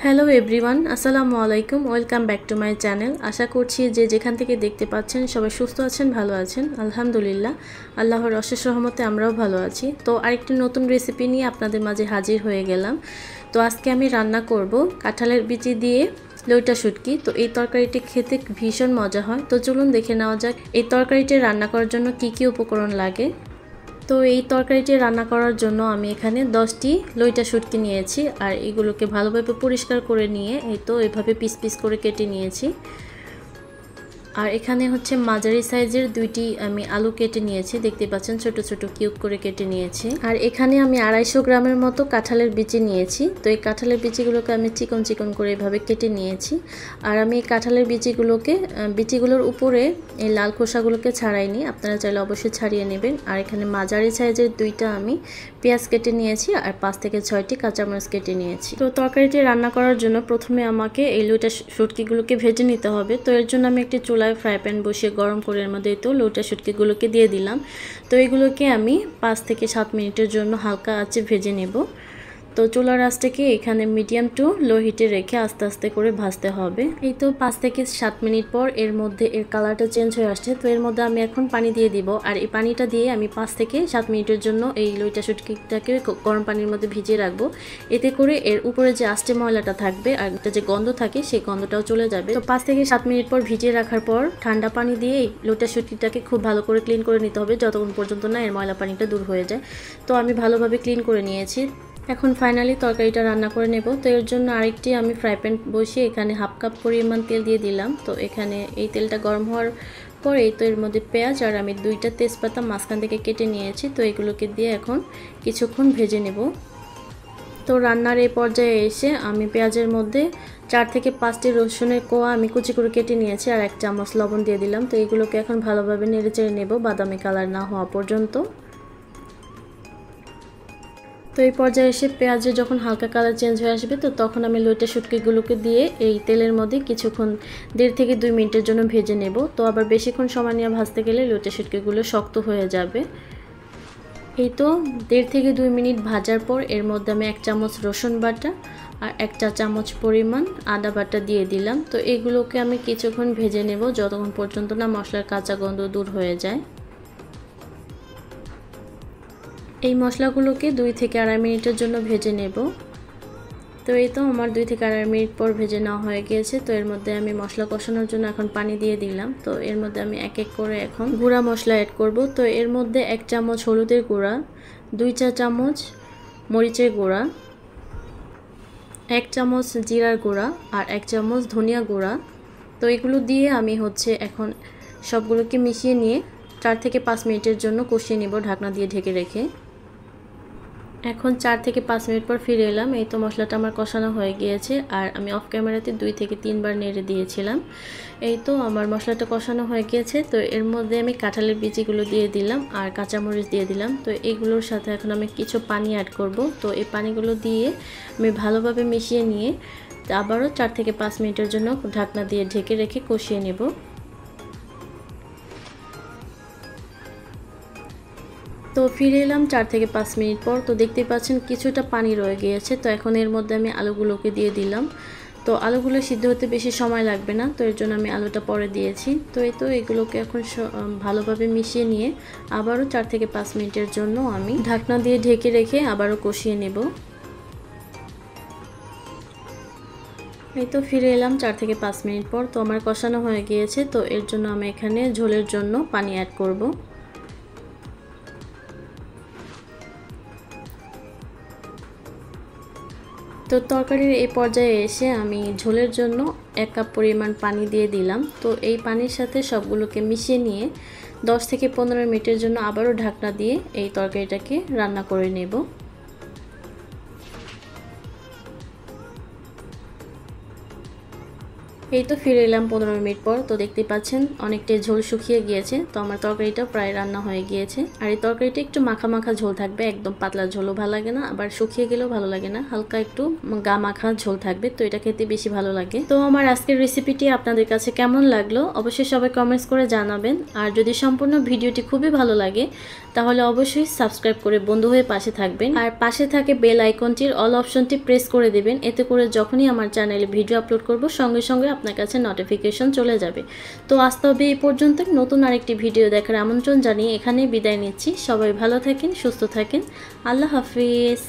Hello everyone, আসসালামু আলাইকুম। Welcome back to my channel. আশা করছি যে যেখান থেকে দেখতে পাচ্ছেন সবাই সুস্থ আছেন, ভালো আছেন। আলহামদুলিল্লাহ, আল্লাহর অশেষ রহমতে আমরাও ভালো আছি। তো আরেকটি নতুন রেসিপি নিয়ে আপনাদের মাঝে হাজির হয়ে গেলাম। তো আজকে আমি রান্না করব কাঁঠালের বিচি দিয়ে লইটা শুটকি। তো এই তরকারিটি খেতে ভীষণ মজা হয়। তো চলুন দেখে নেওয়া যাক এই তরকারিটি রান্না করার জন্য কি কি উপকরণ লাগে। তো এই তরকারিটি রান্না করার জন্য আমি এখানে 10টি লইটা শুটকি নিয়েছি, আর এগুলোকে ভালোভাবে পরিষ্কার করে নিয়ে এই তো এভাবে পিস পিস করে কেটে নিয়েছি। আর এখানে হচ্ছে মাঝারি সাইজের দুইটি আমি আলু কেটে নিয়েছি, দেখতে পাচ্ছেন ছোট ছোট কিউব করে কেটে নিয়েছি। আর এখানে আমি 250 গ্রামের মতো কাঁঠালের বিচি নিয়েছি। তো এই কাঁঠালের বিচিগুলোকে আমি চিকন চিকন করে এভাবে কেটে নিয়েছি। আর আমি এই কাঁঠালের বিচিগুলোর উপরে এই লাল খোসাগুলোকে ছাড়াইনি, আপনারা চাইলে অবশ্যই ছাড়িয়ে নেবেন। আর এখানে মাঝারি সাইজের দুইটা আমি পেঁয়াজ কেটে নিয়েছি, আর 5 থেকে 6টি কাঁচামরিচ কেটে নিয়েছি। তো তরকারিটি রান্না করার জন্য প্রথমে আমাকে এই লইটা শুটকিগুলোকে ভেজে নিতে হবে। তো এর জন্য আমি একটি চুলায় ফ্রাই প্যান বসিয়ে গরম করে এর মধ্যে তো লইটা শুটকিগুলোকে দিয়ে দিলাম। তো এগুলোকে আমি 5 থেকে 7 মিনিটের জন্য হালকা আঁচে ভেজে নেব। তো চুলার আঁচটাকে এখানে মিডিয়াম টু লো হিটে রেখে আস্তে আস্তে করে ভাজতে হবে। এই তো 5 থেকে 7 মিনিট পর এর মধ্যে এর কালারটা চেঞ্জ হয়ে আসছে। তো এর মধ্যে আমি এখন পানি দিয়ে দিব, আর এই পানিটা দিয়ে আমি 5 থেকে 7 মিনিটের জন্য এই লইটা শুটকিটাকে গরম পানির মধ্যে ভিজিয়ে রাখবো। এতে করে এর উপরে যে আস্তে ময়লাটা থাকবে আর একটা যে গন্ধ থাকে সেই গন্ধটাও চলে যাবে। তো 5 থেকে 7 মিনিট পর ভিজিয়ে রাখার পর ঠান্ডা পানি দিয়ে এই লইটা শুটকিটাকে খুব ভালো করে ক্লিন করে নিতে হবে, যতক্ষণ পর্যন্ত না এর ময়লা পানিটা দূর হয়ে যায়। তো আমি ভালোভাবে ক্লিন করে নিয়েছি। এখন ফাইনালি তরকারিটা রান্না করে নেব। তো এর জন্য আরেকটি আমি ফ্রাই প্যান বসিয়ে এখানে হাফ কাপ পরিমাণ তেল দিয়ে দিলাম। তো এখানে এই তেলটা গরম হওয়ার পরে তো এর মধ্যে পেঁয়াজ আর আমি 2টা তেজপাতা মাঝখান থেকে কেটে নিয়েছি, তো এগুলোকে দিয়ে এখন কিছুক্ষণ ভেজে নেব। তো রান্নার এই পর্যায়ে এসে আমি পেঁয়াজের মধ্যে 4 থেকে 5টি রসুনের কোয়া আমি কুচি করে কেটে নিয়েছি, আর 1 চামচ লবণ দিয়ে দিলাম। তো এগুলোকে এখন ভালোভাবে নেড়েচেড়ে নেব বাদামি কালার না হওয়া পর্যন্ত। তো এই পর্যায়ে এসে পেঁয়াজের যখন হালকা কালার চেঞ্জ হয়ে আসবে তো তখন আমি লইটা শুটকিগুলোকে দিয়ে এই তেলের মধ্যে কিছুক্ষণ 1.5 থেকে 2 মিনিটের জন্য ভেজে নেব। তো আবার বেশিক্ষণ সময় নিয়ে ভাজতে গেলে লইটা শুটকিগুলো শক্ত হয়ে যাবে। এই তো 1.5 থেকে 2 মিনিট ভাজার পর এর মধ্যে আমি 1 চামচ রসুন বাটা আর 1 চা চামচ পরিমাণ আদা বাটা দিয়ে দিলাম। তো এগুলোকে আমি কিছুক্ষণ ভেজে নেব যতক্ষণ পর্যন্ত না মশলার কাঁচা গন্ধ দূর হয়ে যায়। এই মশলাগুলোকে 2 থেকে 2.5 মিনিটের জন্য ভেজে নেব। তো এই তো আমার 2 থেকে 2.5 মিনিট পর ভেজে নেওয়া হয়ে গিয়েছে। তো এর মধ্যে আমি মশলা কষানোর জন্য এখন পানি দিয়ে দিলাম। তো এর মধ্যে আমি এক এক করে এখন গুঁড়া মশলা অ্যাড করব। তো এর মধ্যে 1 চামচ হলুদের গুঁড়া, 2 চা চামচ মরিচের গুঁড়া, 1 চামচ জিরার গুঁড়া আর 1 চামচ ধনিয়া গুঁড়া। তো এগুলো দিয়ে আমি এখন সবগুলোকে মিশিয়ে নিয়ে 4 থেকে 5 মিনিটের জন্য কষিয়ে নিব ঢাকনা দিয়ে ঢেকে রেখে। এখন 4 থেকে 5 মিনিট পর ফিরে এলাম। এই তো মশলাটা আমার কষানো হয়ে গিয়েছে, আর আমি অফ ক্যামেরাতে 2 থেকে 3 বার নেড়ে দিয়েছিলাম। এই তো আমার মশলাটা কষানো হয়ে গিয়েছে। তো এর মধ্যে আমি কাঁঠালের বিচিগুলো দিয়ে দিলাম আর কাঁচামরিচ দিয়ে দিলাম। তো এগুলোর সাথে এখন আমি কিছু পানি অ্যাড করব। তো এই পানিগুলো দিয়ে আমি ভালোভাবে মিশিয়ে নিয়ে আবারও 4 থেকে 5 মিনিটের জন্য ঢাকনা দিয়ে ঢেকে রেখে কষিয়ে নেব। তো ফিরে এলাম 4 থেকে 5 মিনিট পর। তো দেখতে পাচ্ছেন কিছুটা পানি রয়ে গিয়েছে। তো এখন এর মধ্যে আমি আলুগুলোকে দিয়ে দিলাম। তো আলুগুলো সিদ্ধ হতে বেশি সময় লাগবে না, তো এর জন্য আমি আলুটা পরে দিয়েছি। তো এই তো এগুলোকে এখন ভালোভাবে মিশিয়ে নিয়ে আবারও 4 থেকে 5 মিনিটের জন্য আমি ঢাকনা দিয়ে ঢেকে রেখে আবারও কষিয়ে নেব। এই তো ফিরে এলাম 4 থেকে 5 মিনিট পর। তো আমার কষানো হয়ে গিয়েছে। তো এর জন্য আমি এখানে ঝোলের জন্য পানি অ্যাড করব। তো তরকারির এই পর্যায়ে এসে আমি ঝোলের জন্য 1 কাপ পরিমাণ পানি দিয়ে দিলাম। তো এই পানির সাথে সবগুলোকে মিশিয়ে নিয়ে 10 থেকে 15 মিনিটের জন্য আবারও ঢাকনা দিয়ে এই তরকারিটাকে রান্না করে নেব। এই তো ফিরে এলাম 15 মিনিট পর। তো দেখতেই পাচ্ছেন অনেকটাই ঝোল শুকিয়ে গিয়েছে। তো আমার তরকারিটা প্রায় রান্না হয়ে গিয়েছে। আর এই তরকারিটা একটু মাখা মাখা ঝোল থাকবে, একদম পাতলা ঝোলও ভালো লাগে না, আবার শুকিয়ে গেলেও ভালো লাগে না, হালকা একটু গা মাখা ঝোল থাকবে। তো এটা খেতে বেশি ভালো লাগে। তো আমার আজকের রেসিপিটি আপনাদের কাছে কেমন লাগলো অবশ্যই সবাই কমেন্টস করে জানাবেন। আর যদি সম্পূর্ণ ভিডিওটি খুবই ভালো লাগে তাহলে অবশ্যই সাবস্ক্রাইব করে বন্ধু হয়ে পাশে থাকবেন। আর পাশে থাকে বেল আইকনটির অল অপশনটি প্রেস করে দেবেন। এতে করে যখনই আমার চ্যানেলে ভিডিও আপলোড করব সঙ্গে সঙ্গে আপনার কাছে নোটিফিকেশন চলে যাবে। তো আজ তবে এই পর্যন্ত। নতুন আরেকটি ভিডিও দেখার আমন্ত্রণ জানিয়ে এখানেই বিদায় নিচ্ছি। সবাই ভালো থাকেন, সুস্থ থাকেন। আল্লাহ হাফিজ।